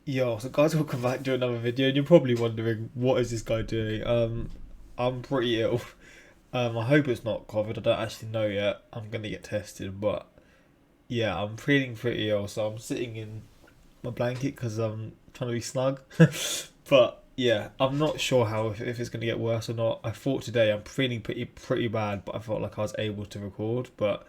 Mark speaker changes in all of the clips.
Speaker 1: Yo, so guys, welcome back to another video, and you're probably wondering what is this guy doing. I'm pretty ill. I hope it's not COVID. I don't actually know yet. I'm gonna get tested, but yeah, I'm feeling pretty ill, so I'm sitting in my blanket because I'm trying to be snug. But yeah, I'm not sure how if it's gonna get worse or not. I thought today I'm feeling pretty bad, but I felt like I was able to record. But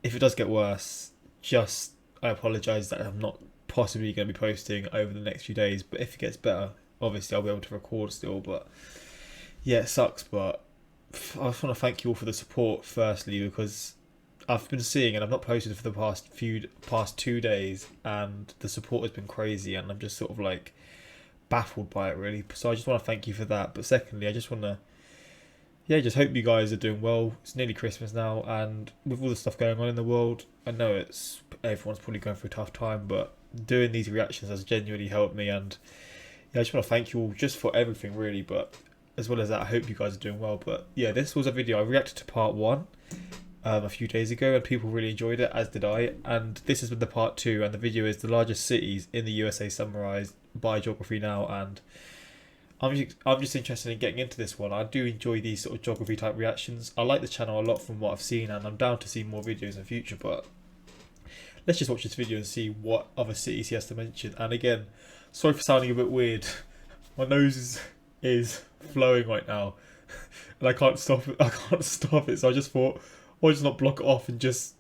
Speaker 1: if it does get worse, just I apologise that I'm not possibly going to be posting over the next few days. But if it gets better, obviously I'll be able to record still. But yeah, it sucks. But I just want to thank you all for the support firstly, because I've been seeing and I've not posted for the past 2 days, and the support has been crazy, and I'm just sort of like baffled by it really. So I just want to thank you for that. But secondly, I just want to just hope you guys are doing well. It's nearly Christmas now, and with all the stuff going on in the world, I know it's everyone's probably going through a tough time, but doing these reactions has genuinely helped me, and yeah, I just want to thank you all just for everything really. But as well as that, I hope you guys are doing well. But yeah, this was a video I reacted to part one a few days ago, and people really enjoyed it, as did I. And this has been the part two, and the video is the largest cities in the USA summarized by Geography Now, and I'm just interested in getting into this one. I do enjoy these sort of geography type reactions. I like the channel a lot from what I've seen, and I'm down to see more videos in the future. But let's just watch this video and see what other cities he has to mention. And again, sorry for sounding a bit weird. My nose is flowing right now, and I can't stop it. I can't stop it. So I just thought, why just not block it off, and just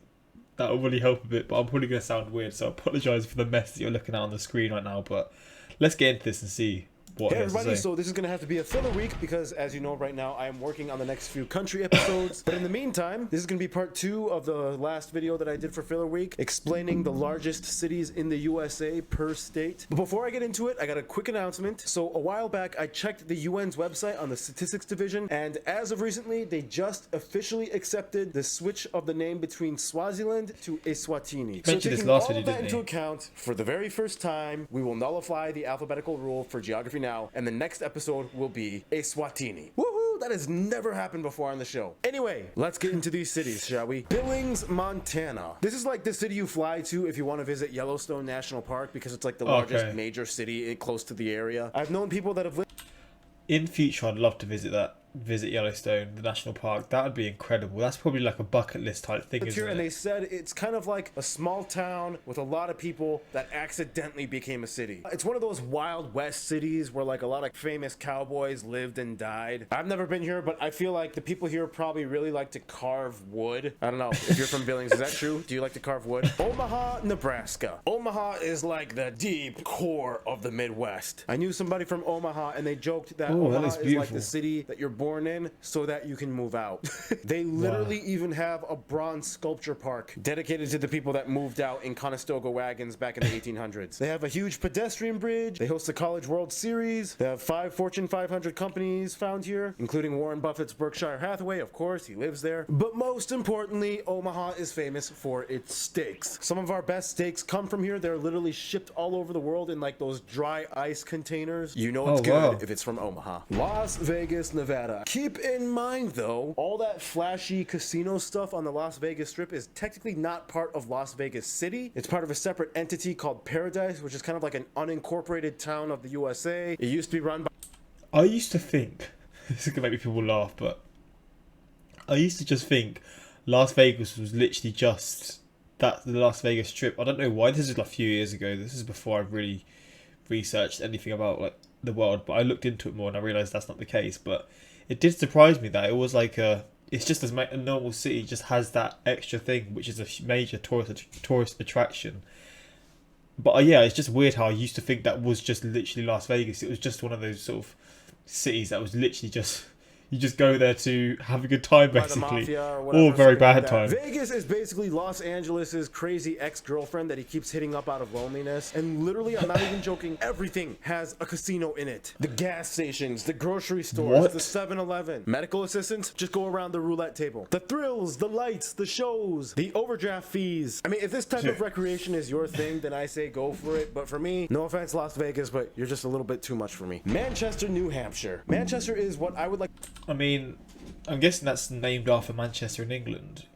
Speaker 1: that will really help a bit. But I'm probably gonna sound weird, so I apologise for the mess that you're looking at on the screen right now. But let's get into this and see what
Speaker 2: Hey
Speaker 1: he has to
Speaker 2: everybody,
Speaker 1: say.
Speaker 2: so this is going to have to be a filler week because as you know right now I am working on the next few country episodes. But in the meantime, this is going to be part 2 of the last video that I did for filler week explaining the largest cities in the USA per state. But before I get into it, I got a quick announcement. So a while back I checked the UN's website on the statistics division, and as of recently they just officially accepted the switch of the name between Swaziland to Eswatini. So
Speaker 1: Mentioned this
Speaker 2: taking
Speaker 1: last
Speaker 2: all
Speaker 1: video,
Speaker 2: of that
Speaker 1: didn't
Speaker 2: into
Speaker 1: he?
Speaker 2: account, for the very first time we will nullify the alphabetical rule for Geography Now, and the next episode will be Eswatini. Woohoo! That has never happened before on the show. Anyway, let's get into these cities, shall we? Billings, Montana. This is like the city you fly to if you want to visit Yellowstone National Park because it's like the largest major city close to the area. I've known people that have lived
Speaker 1: In future, I'd love to visit Yellowstone, the national park. That would be incredible. That's probably like a bucket list type thing, isn't
Speaker 2: here, and
Speaker 1: it?
Speaker 2: they said it's kind of like a small town with a lot of people that accidentally became a city. It's one of those Wild West cities where like a lot of famous cowboys lived and died. I've never been here, but I feel like the people here probably really like to carve wood. I don't know if you're from Billings, is that true? Do you like to carve wood? Omaha, Nebraska. Omaha is like the deep core of the Midwest. I knew somebody from Omaha and they joked that
Speaker 1: Oh, that
Speaker 2: Omaha
Speaker 1: looks
Speaker 2: is like
Speaker 1: beautiful.
Speaker 2: the city that you're born in so that you can move out. They literally even have a bronze sculpture park dedicated to the people that moved out in Conestoga wagons back in the 1800s. They have a huge pedestrian bridge. They host the College World Series. They have 5 Fortune 500 companies found here, including Warren Buffett's Berkshire Hathaway. Of course, he lives there. But most importantly, Omaha is famous for its steaks. Some of our best steaks come from here. They're literally shipped all over the world in like those dry ice containers. You know it's good
Speaker 1: wow.
Speaker 2: if it's from Omaha. Las Vegas, Nevada. Keep in mind though, all that flashy casino stuff on the Las Vegas Strip is technically not part of Las Vegas City. It's part of a separate entity called Paradise, which is kind of like an unincorporated town of the USA. It used to be run by
Speaker 1: I used to think this is gonna make people laugh, but I used to just think Las Vegas was literally just the Las Vegas Strip. I don't know why. This is like a few years ago. This is before I really researched anything about like the world, but I looked into it more and I realized that's not the case. But it did surprise me that it was like it's just as a normal city just has that extra thing, which is a major tourist attraction. But yeah, it's just weird how I used to think that was just literally Las Vegas. It was just one of those sort of cities that was literally just you just go there to have a good time,
Speaker 2: the
Speaker 1: basically,
Speaker 2: mafia or whatever,
Speaker 1: or very
Speaker 2: something
Speaker 1: bad
Speaker 2: like that.
Speaker 1: time.
Speaker 2: Vegas is basically Los Angeles's crazy ex-girlfriend that he keeps hitting up out of loneliness. And literally, I'm not even joking, everything has a casino in it. The gas stations, the grocery stores,
Speaker 1: What?
Speaker 2: the 7-Eleven. Medical assistants just go around the roulette table. The thrills, the lights, the shows, the overdraft fees. I mean, if this type of recreation is your thing, then I say go for it. But for me, no offense, Las Vegas, but you're just a little bit too much for me. Manchester, New Hampshire. Manchester is what I would like.
Speaker 1: I mean, I'm guessing that's named after Manchester in England.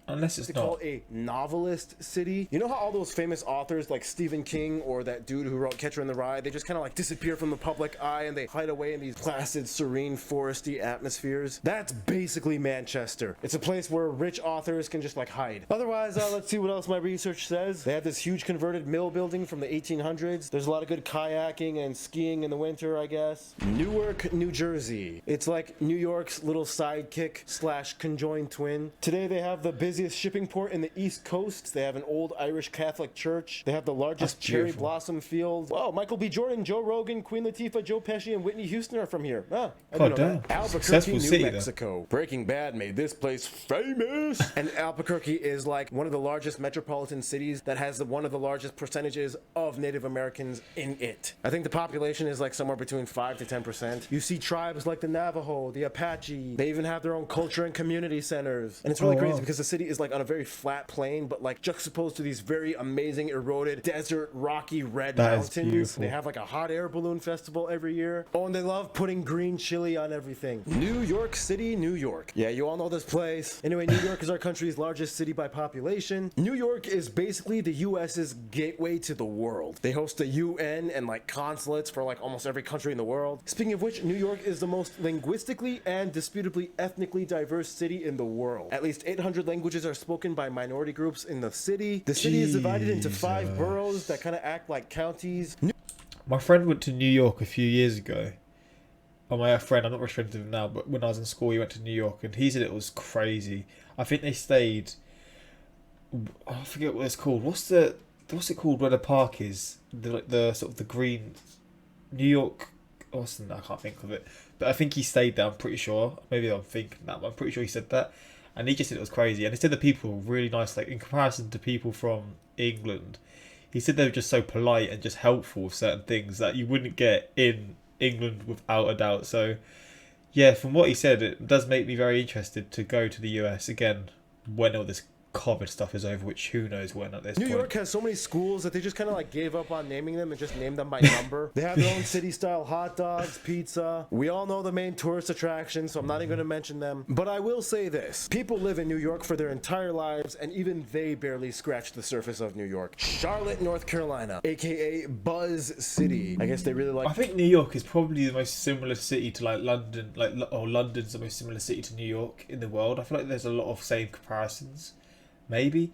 Speaker 1: Unless it's
Speaker 2: to
Speaker 1: not.
Speaker 2: call a novelist city. You know how all those famous authors like Stephen King or that dude who wrote Catcher in the Rye, they just kind of like disappear from the public eye and they hide away in these placid, serene, foresty atmospheres? That's basically Manchester. It's a place where rich authors can just like hide. Otherwise, let's see what else my research says. They have this huge converted mill building from the 1800s. There's a lot of good kayaking and skiing in the winter, I guess. Newark, New Jersey. It's like New York's little sidekick slash conjoined twin. Today they have the busiest shipping port in the East Coast. They have an old Irish Catholic church. They have the largest cherry blossom field. Wow, Michael B. Jordan, Joe Rogan, Queen Latifah, Joe Pesci, and Whitney Houston are from here. I didn't know that. Albuquerque, New Mexico. Breaking Bad made this place famous. And Albuquerque is like one of the largest metropolitan cities that has one of the largest percentages of Native Americans in it. I think the population is like somewhere between 5 to 10%. You see tribes like the Navajo, the Apache. They even have their own culture and community centers. And it's really crazy because the city is like on a very flat plain, but like juxtaposed to these very amazing eroded desert rocky red mountains. They have like a hot air balloon festival every year. Oh, and they love putting green chili on everything. New York City, New York. Yeah, you all know this place. Anyway, New York is our country's largest city by population. New York is basically the US's gateway to the world. They host the UN and like consulates for like almost every country in the world. Speaking of which, New York is the most linguistically and disputably ethnically diverse city in the world. At least 800 languages are spoken by minority groups in the city. The city is divided into 5 boroughs that kind of act like counties.
Speaker 1: My friend went to New York a few years ago. Oh, my friend, I'm not very friends with him now, but when I was in school, he went to New York, and he said it was crazy. I think they stayed. I forget what it's called. What's it called where the park is? The sort of the green, New York. Austin. I can't think of it, but I think he stayed there. I'm pretty sure. Maybe I'm thinking that, but I'm pretty sure he said that. And he just said it was crazy. And he said the people were really nice, like in comparison to people from England. He said they were just so polite and just helpful with certain things that you wouldn't get in England without a doubt. So, yeah, from what he said, it does make me very interested to go to the US again when all this COVID stuff is over, which who knows when at this point.
Speaker 2: New York has so many schools that they just kind of like gave up on naming them and just named them by number. They have their own city-style hot dogs, pizza. We all know the main tourist attractions, so I'm not even going to mention them. But I will say this. People live in New York for their entire lives, and even they barely scratch the surface of New York. Charlotte, North Carolina, a.k.a. Buzz City. I guess they really like...
Speaker 1: I think New York is probably the most similar city to like London, London's the most similar city to New York in the world. I feel like there's a lot of same comparisons. Maybe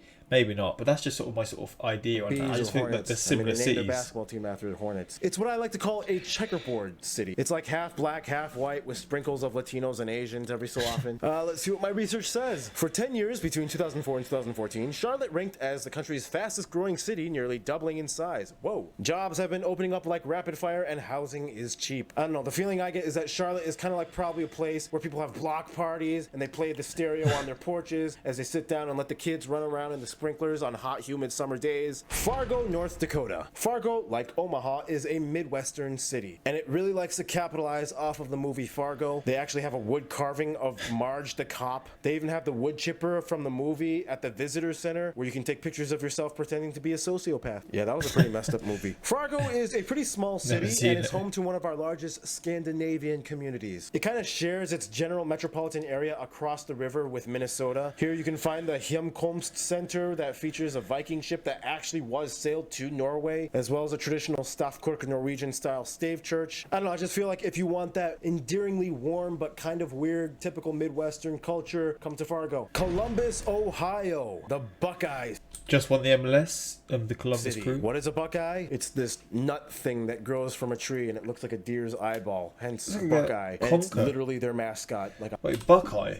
Speaker 1: not, but that's just sort of my sort of idea on that. I just think that they're similar cities. They named their basketball team after the Hornets. It's what I like to call a checkerboard city. It's like half black, half white, with sprinkles of Latinos and Asians every so often. Let's see what my research says. For 10 years, between 2004 and 2014, Charlotte ranked as the country's fastest growing city, nearly doubling in size. Whoa. Jobs have been opening up like rapid fire, and housing is cheap. I don't know, the feeling I get is that Charlotte is kind of like probably a place where people have block parties, and they play the stereo on their porches as they sit down and let the kids run around in the sprinklers on hot, humid summer days. Fargo, North Dakota. Fargo, like Omaha, is a Midwestern city, and it really likes to capitalize off of the movie Fargo. They actually have a wood carving of Marge the cop. They even have the wood chipper from the movie at the visitor center where you can take pictures of yourself pretending to be a sociopath. Yeah, that was a pretty messed up movie. Fargo is a pretty small city and is home to one of our largest Scandinavian communities. It kind of shares its general metropolitan area across the river with Minnesota. Here you can find the Hjemkomst Center that features a Viking ship that actually was sailed to Norway, as well as a traditional Stavkirk Norwegian style stave church. I don't know, I just feel like if you want that endearingly warm but kind of weird typical Midwestern culture, come to Fargo. Columbus, Ohio, the Buckeyes. Just won the MLS, the Columbus
Speaker 2: City.
Speaker 1: Crew.
Speaker 2: What is a Buckeye? It's this nut thing that grows from a tree and it looks like a deer's eyeball, hence Buckeye. And it's literally their mascot.
Speaker 1: Wait, Buckeye?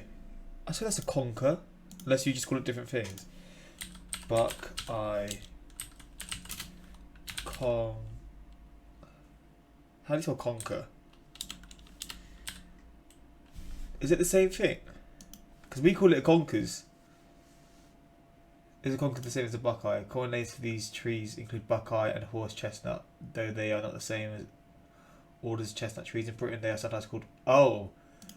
Speaker 1: I say that's a conker, unless you just call it different things. Buckeye. How do you spell conquer? Is it the same thing? Because we call it a conkers. Is a conker the same as a buckeye? Common names for these trees include buckeye and horse chestnut, though they are not the same as orders chestnut trees in Britain. They are sometimes called... Oh,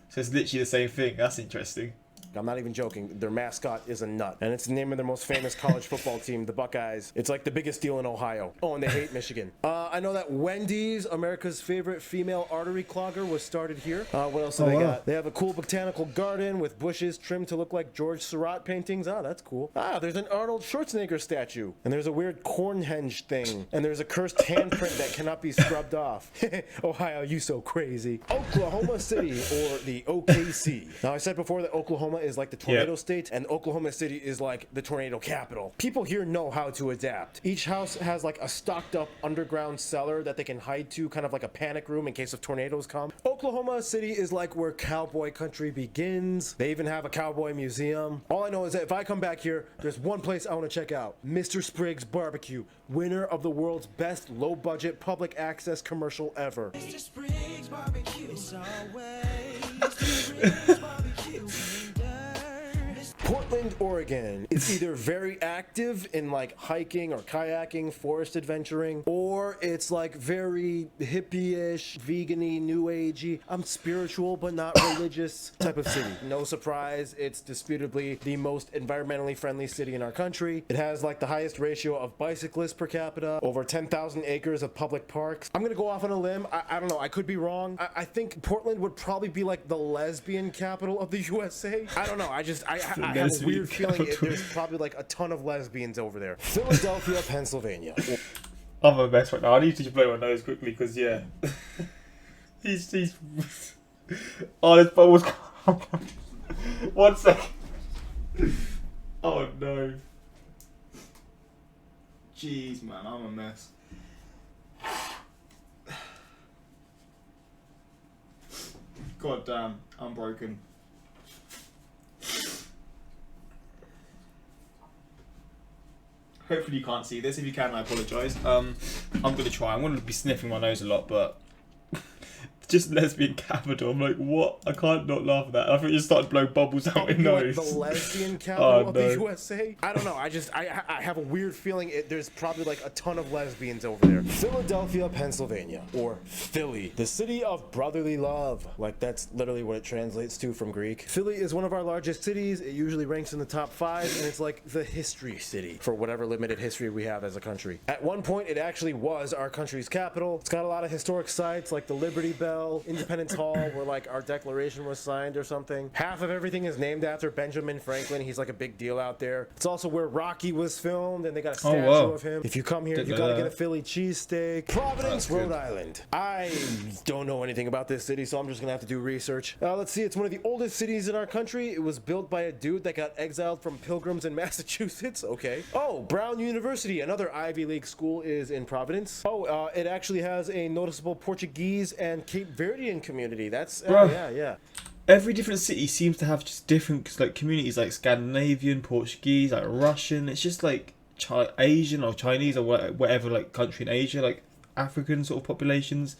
Speaker 1: so it's literally the same thing. That's interesting.
Speaker 2: I'm not even joking. Their mascot is a nut. And it's the name of their most famous college football team, the Buckeyes. It's like the biggest deal in Ohio. Oh, and they hate Michigan. I know that Wendy's, America's favorite female artery clogger, was started here. What else do they got? They have a cool botanical garden with bushes trimmed to look like George Seurat paintings. Ah, that's cool. Ah, there's an Arnold Schwarzenegger statue. And there's a weird cornhenge thing. And there's a cursed handprint that cannot be scrubbed off. Ohio, you so crazy. Oklahoma City, or the OKC. Now, I said before that Oklahoma is like the tornado state, and Oklahoma City is like the tornado capital. People here know how to adapt. Each house has like a stocked up underground cellar that they can hide to, kind of like a panic room in case of tornadoes come. Oklahoma City is like where cowboy country begins. They even have a cowboy museum. All I know is that if I come back here, there's one place I want to check out. Mr. Spriggs Barbecue, winner of the world's best low-budget public access commercial ever. Mr. Spriggs Barbecue, it's always Mr. Spriggs Barbecue. Portland, Oregon. It's either very active in like hiking or kayaking, forest adventuring, or it's like very hippie-ish, vegan-y, new agey. I'm spiritual but not religious type of city. No surprise, it's disputably the most environmentally friendly city in our country. It has like the highest ratio of bicyclists per capita, over 10,000 acres of public parks. I'm gonna go off on a limb. I don't know, I could be wrong. I think Portland would probably be like the lesbian capital of the USA. I don't know, I have a weird feeling there's probably like a ton of lesbians over there. Philadelphia, Pennsylvania.
Speaker 1: I'm a mess right now. I need to just blow my nose quickly because he's oh, this bubbles. 1 second. Oh no. Jeez, man, I'm a mess. God damn, I'm broken. Hopefully you can't see this. If you can, I apologise. I'm going to try. I'm going to be sniffing my nose a lot, but just lesbian capital. I'm like, what? I can't not laugh at that. I think it just started blowing bubbles out my nose.
Speaker 2: Like the lesbian capital of the USA? I don't know. I have a weird feeling there's probably like a ton of lesbians over there. Philadelphia, Pennsylvania, or Philly, the city of brotherly love. Like that's literally what it translates to from Greek. Philly is one of our largest cities. It usually ranks in the top 5, and it's like the history city for whatever limited history we have as a country. At one point, it actually was our country's capital. It's got a lot of historic sites like the Liberty Bell, Independence Hall, where like our Declaration was signed or something. Half of everything is named after Benjamin Franklin. He's like a big deal out there. It's also where Rocky was filmed, and they got a statue of him. If you come here, you gotta get a Philly cheesesteak. Providence, Rhode Island. I don't know anything about this city, so I'm just gonna have to do research. Let's see, it's one of the oldest cities in our country. It was built by a dude that got exiled from Pilgrims in Massachusetts. Okay. Oh, Brown University, another Ivy League school, is in Providence. Oh, it actually has a noticeable Portuguese and Cape Verdean community. That's yeah.
Speaker 1: Every different city seems to have just different like communities, like Scandinavian, Portuguese, like Russian. It's just like Asian or Chinese or whatever like country in Asia, like African sort of populations.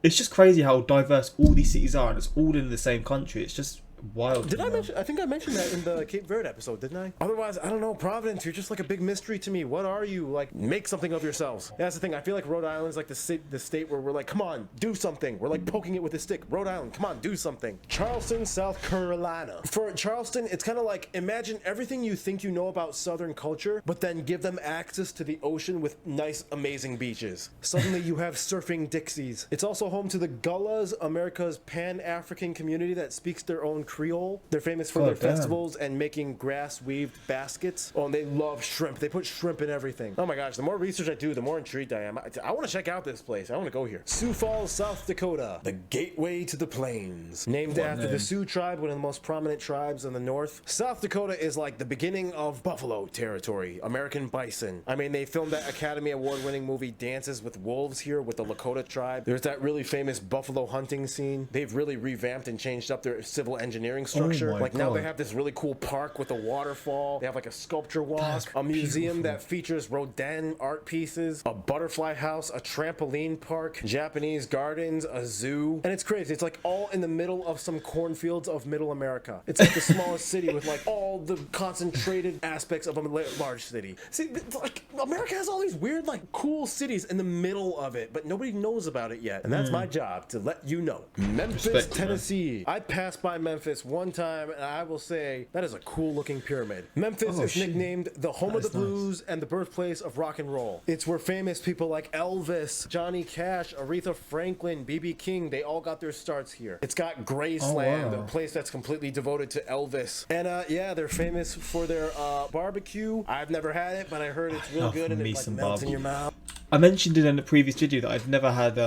Speaker 1: It's just crazy how diverse all these cities are, and it's all in the same country. It's just wild.
Speaker 2: Did I mention? I think I mentioned that in the Cape Verde episode, didn't I? Otherwise, I don't know. Providence, you're just like a big mystery to me. What are you? Like, make something of yourselves. Yeah, that's the thing. I feel like Rhode Island's like the state where we're like, come on, do something. We're like poking it with a stick. Rhode Island, come on, do something. Charleston, South Carolina. For Charleston, it's kind of like imagine everything you think you know about Southern culture, but then give them access to the ocean with nice, amazing beaches. Suddenly, you have surfing Dixies. It's also home to the Gullahs, America's Pan-African community that speaks their own Creole. They're famous for their festivals and making grass-weaved baskets. Oh, and they love shrimp. They put shrimp in everything. Oh my gosh, the more research I do, the more intrigued I am. I want to check out this place. I want to go here. Sioux Falls, South Dakota. The gateway to the plains. Named after the Sioux tribe, one of the most prominent tribes in the north. South Dakota is like the beginning of buffalo territory. American bison. I mean, they filmed that Academy Award-winning movie Dances with Wolves here with the Lakota tribe. There's that really famous buffalo hunting scene. They've really revamped and changed up their civil engineering structure. Like now they have this really cool park with a waterfall. They have like a sculpture walk, a museum that features Rodin art pieces, a butterfly house, a trampoline park, Japanese gardens, a zoo. And it's crazy. It's like all in the middle of some cornfields of middle America. It's like the smallest city with like all the concentrated aspects of a large city. See, like America has all these weird like cool cities in the middle of it, but nobody knows about it yet. And that's my job, to let you know. Memphis, Tennessee. I passed by Memphis Memphis one time, and I will say that is a cool looking pyramid. Memphis is nicknamed the home of the blues and the birthplace of rock and roll. It's where famous people like Elvis, Johnny Cash, Aretha Franklin, B.B. King, they all got their starts here. It's got Graceland, a place that's completely devoted to Elvis. And yeah, they're famous for their barbecue. I've never had it, but I heard it's real good and it like melts in your mouth.
Speaker 1: I mentioned in a previous video that I'd never had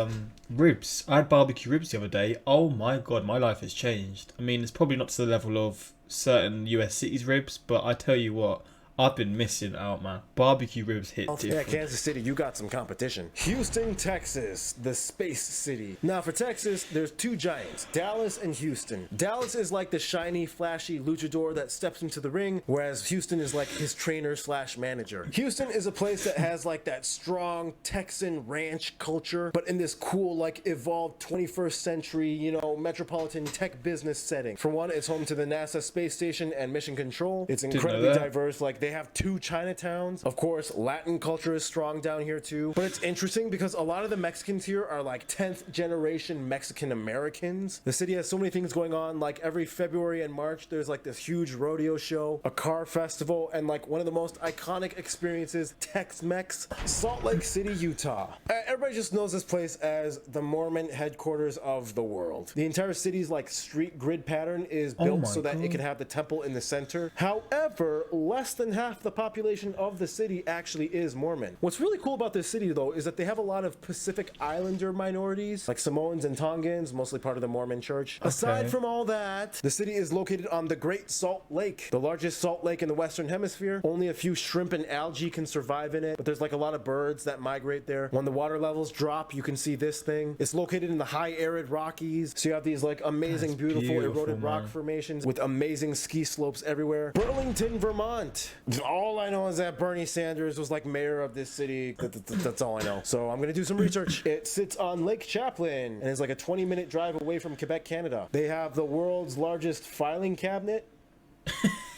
Speaker 1: ribs. I had barbecue ribs the other day. Oh my god, my life has changed. I mean, it's probably not to the level of certain US cities ribs, but I tell you what, I've been missing out, man. Barbecue ribs hit different.
Speaker 2: Yeah, Kansas City, you got some competition. Houston, Texas, the space city. Now for Texas, there's two giants, Dallas and Houston. Dallas is like the shiny, flashy luchador that steps into the ring, whereas Houston is like his trainer slash manager. Houston is a place that has like that strong Texan ranch culture, but in this cool, like evolved 21st century, you know, metropolitan tech business setting. For one, it's home to the NASA space station and mission control. It's incredibly diverse, like they have 2 Chinatowns. Of course, Latin culture is strong down here too. But it's interesting because a lot of the Mexicans here are like 10th generation Mexican Americans. The city has so many things going on. Like every February and March, there's like this huge rodeo show, a car festival, and like one of the most iconic experiences, Tex-Mex, Salt Lake City, Utah. Everybody just knows this place as the Mormon headquarters of the world. The entire city's like street grid pattern is built so that it can have the temple in the center. However, less than half the population of the city actually is Mormon. What's really cool about this city though is that they have a lot of Pacific Islander minorities like Samoans and Tongans, mostly part of the Mormon church. Aside from all that, the city is located on the Great Salt Lake, the largest salt lake in the Western Hemisphere. Only a few shrimp and algae can survive in it, but there's like a lot of birds that migrate there. When the water levels drop, you can see this thing. It's located in the high arid Rockies, so you have these like amazing, beautiful eroded rock formations with amazing ski slopes everywhere. Burlington, Vermont. All I know is that Bernie Sanders was like mayor of this city. That's all I know. So I'm gonna do some research. It sits on Lake Champlain and is like a 20-minute drive away from Quebec, Canada. They have the world's largest filing cabinet.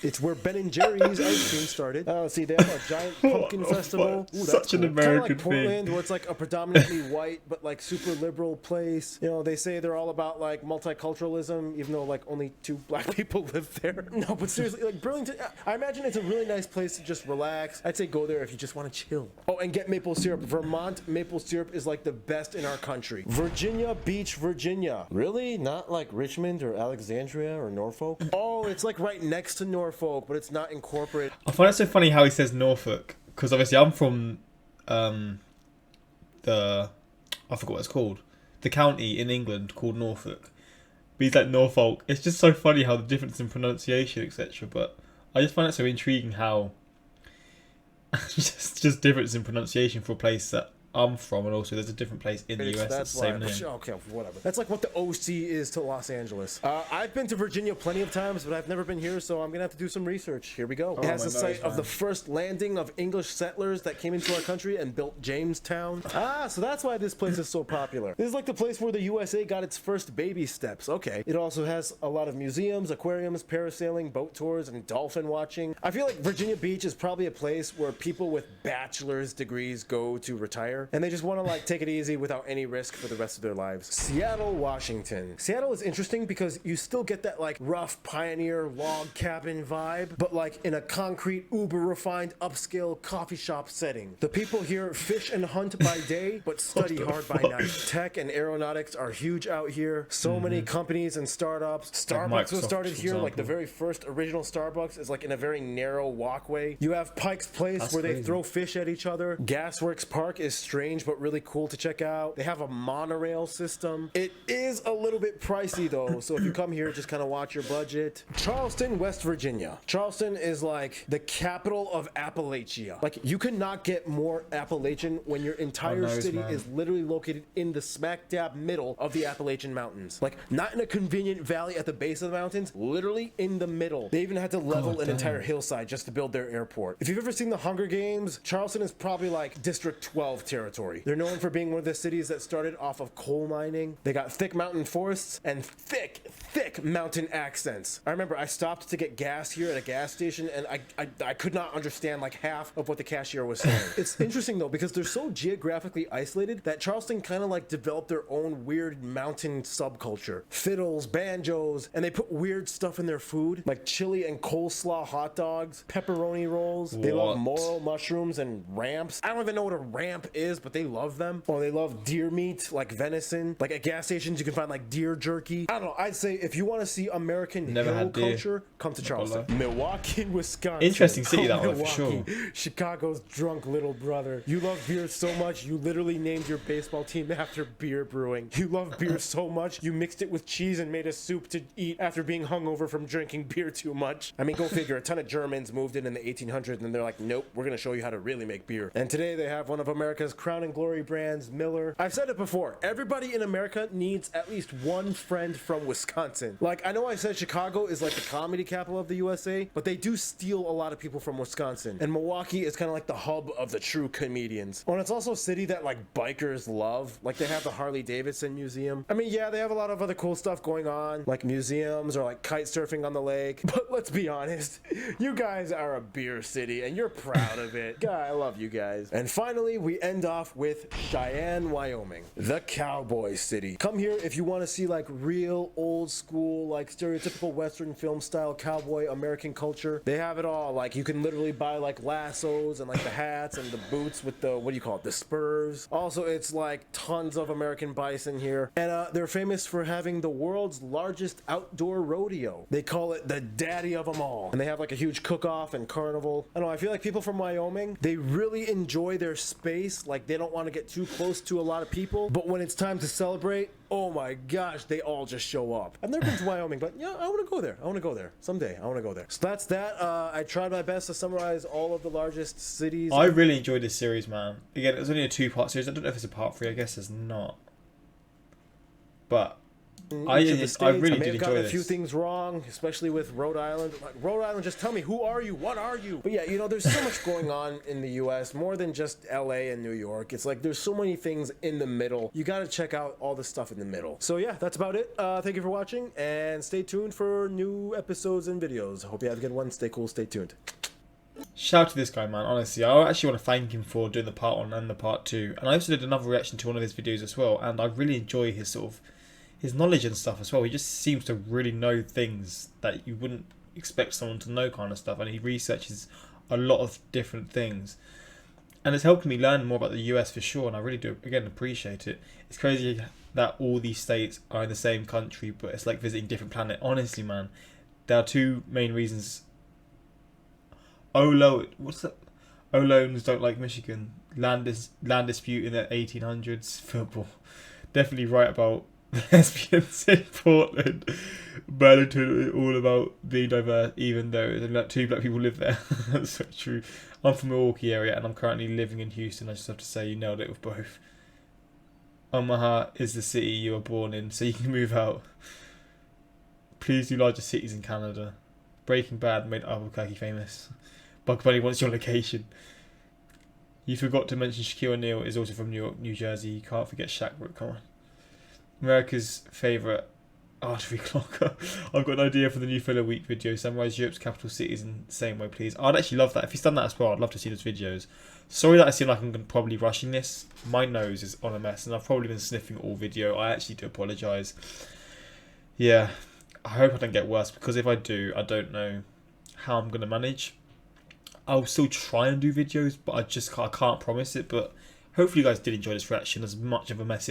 Speaker 2: It's where Ben & Jerry's ice cream started. Let's see, they have a giant pumpkin festival. Ooh,
Speaker 1: such an American
Speaker 2: like Portland, where it's like a predominantly white but like super liberal place. You know, they say they're all about like multiculturalism, even though like only 2 black people live there. No, but seriously, like Burlington, I imagine it's a really nice place to just relax. I'd say go there if you just want to chill. Oh, and get maple syrup. Vermont maple syrup is like the best in our country. Virginia Beach, Virginia. Really? Not like Richmond or Alexandria or Norfolk? Oh, it's like right next to Norfolk, but it's not incorporated.
Speaker 1: I find it so funny how he says Norfolk, because obviously I'm from I forgot what it's called, the county in England called Norfolk, but he's like Norfolk. It's just so funny how the difference in pronunciation, etc. But I just find it so intriguing how just difference in pronunciation for a place that I'm from, and also there's a different place in the US that's the same name.
Speaker 2: Okay, whatever. That's like what the OC is to Los Angeles. I've been to Virginia plenty of times, but I've never been here, so I'm gonna have to do some research. Here we go. It has the site of the first landing of English settlers that came into our country and built Jamestown. So that's why this place is so popular. This is like the place where the USA got its first baby steps. Okay. It also has a lot of museums, aquariums, parasailing, boat tours, and dolphin watching. I feel like Virginia Beach is probably a place where people with bachelor's degrees go to retire. And they just want to like take it easy without any risk for the rest of their lives. Seattle, Washington. Seattle is interesting because you still get that like rough pioneer log cabin vibe, but like in a concrete, uber refined, upscale coffee shop setting. The people here fish and hunt by day, but study hard by night. Tech and aeronautics are huge out here. So many companies and startups. Starbucks was started here. Like the very first original Starbucks is like in a very narrow walkway. You have Pike's Place where they throw fish at each other. Gasworks Park is strange but really cool to check out. They have a monorail system. It is a little bit pricey though, so if you come here, just kind of watch your budget. Charleston, West Virginia. Charleston is like the capital of Appalachia. Like you cannot get more Appalachian when your entire city is literally located in the smack dab middle of the Appalachian Mountains. Like not in a convenient valley at the base of the mountains, literally in the middle. They even had to level an entire hillside just to build their airport. If you've ever seen the Hunger Games, Charleston is probably like District 12 territory. territory. They're known for being one of the cities that started off of coal mining. They got thick mountain forests and thick mountain accents. I remember I stopped to get gas here at a gas station, and I could not understand like half of what the cashier was saying. It's interesting though, because they're so geographically isolated that Charleston kind of like developed their own weird mountain subculture. Fiddles, banjos, and they put weird stuff in their food, like chili and coleslaw hot dogs, pepperoni rolls. They love morel mushrooms and ramps. I don't even know what a ramp is, but they love them. Or they love deer meat, like venison. Like at gas stations, you can find like deer jerky. I don't know. I'd say if you want to see American hill culture, come to Charleston. Milwaukee, Wisconsin.
Speaker 1: Interesting city that one for sure.
Speaker 2: Chicago's drunk little brother. You love beer so much, you literally named your baseball team after beer brewing. You love beer so much, you mixed it with cheese and made a soup to eat after being hungover from drinking beer too much. I mean, go figure. A ton of Germans moved in the 1800s, and they're like, nope, we're gonna show you how to really make beer. And today they have one of America's crown and glory brands, Miller. I've said it before, everybody in America needs at least one friend from Wisconsin. Like, I know I said Chicago is like the comedy capital of the USA, but they do steal a lot of people from Wisconsin. And Milwaukee is kind of like the hub of the true comedians. Oh, and it's also a city that like bikers love. Like they have the Harley Davidson Museum. I mean, yeah, they have a lot of other cool stuff going on, like museums or like kite surfing on the lake. But let's be honest, you guys are a beer city and you're proud of it. God, I love you guys. And finally, we end off with Cheyenne, Wyoming, the cowboy city. Come here if you want to see like real old school, like stereotypical Western film style cowboy American culture. They have it all. Like you can literally buy like lassos and like the hats and the boots with the, what do you call it, the spurs. Also, it's like tons of American bison here. And they're famous for having the world's largest outdoor rodeo. They call it the daddy of them all. And they have like a huge cook-off and carnival. I don't know, I feel like people from Wyoming, they really enjoy their space. Like they don't want to get too close to a lot of people. But when it's time to celebrate, oh my gosh, they all just show up. I've never been to Wyoming, but yeah, I want to go there. I want to go there. Someday, I want to go there. So that's that. I tried my best to summarize all of the largest cities.
Speaker 1: I really enjoyed this series, man. Again, it was only a 2-part series. I don't know if it's a part 3. I guess it's not. But I really did enjoy this.
Speaker 2: A few things wrong, especially with Rhode Island. Like, Rhode Island, just tell me, who are you? What are you? But yeah, you know, there's so much going on in the U.S., more than just L.A. and New York. It's like there's so many things in the middle. You got to check out all the stuff in the middle. So yeah, that's about it. Thank you for watching, and stay tuned for new episodes and videos. Hope you have a good one. Stay cool. Stay tuned.
Speaker 1: Shout out to this guy, man. Honestly, I actually want to thank him for doing the part 1 and the part 2. And I also did another reaction to one of his videos as well, and I really enjoy his sort of his knowledge and stuff as well. He just seems to really know things that you wouldn't expect someone to know, kind of stuff, and he researches a lot of different things, and it's helped me learn more about the US for sure, and I really do again appreciate it. It's crazy that all these states are in the same country, but it's like visiting different planet. Honestly, man, there are 2 main reasons. What's that? Oloans don't like Michigan. Land dispute in the 1800s. Football. Definitely right about lesbians in Portland. Burlington, all about being diverse, even though only like 2 black people live there. That's so true. I'm from the Milwaukee area and I'm currently living in Houston. I just have to say, you nailed it with both. Omaha is the city you were born in, so you can move out. Please do larger cities in Canada. Breaking Bad made Albuquerque famous. Bug Bunny wants your location. You forgot to mention Shaquille O'Neal is also from New York, New Jersey. You can't forget Shaq. Come on. America's favourite artery clocker. I've got an idea for the new filler week video. Summarize Europe's capital cities in the same way, please. I'd actually love that. If he's done that as well, I'd love to see those videos. Sorry that I seem like I'm probably rushing this. My nose is on a mess and I've probably been sniffing all video. I actually do apologise. Yeah, I hope I don't get worse, because if I do, I don't know how I'm going to manage. I'll still try and do videos, but I can't promise it. But hopefully you guys did enjoy this reaction, as much of a mess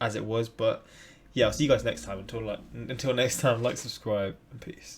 Speaker 1: as it was. But yeah, I'll see you guys next time. Until next time, like, subscribe, and peace.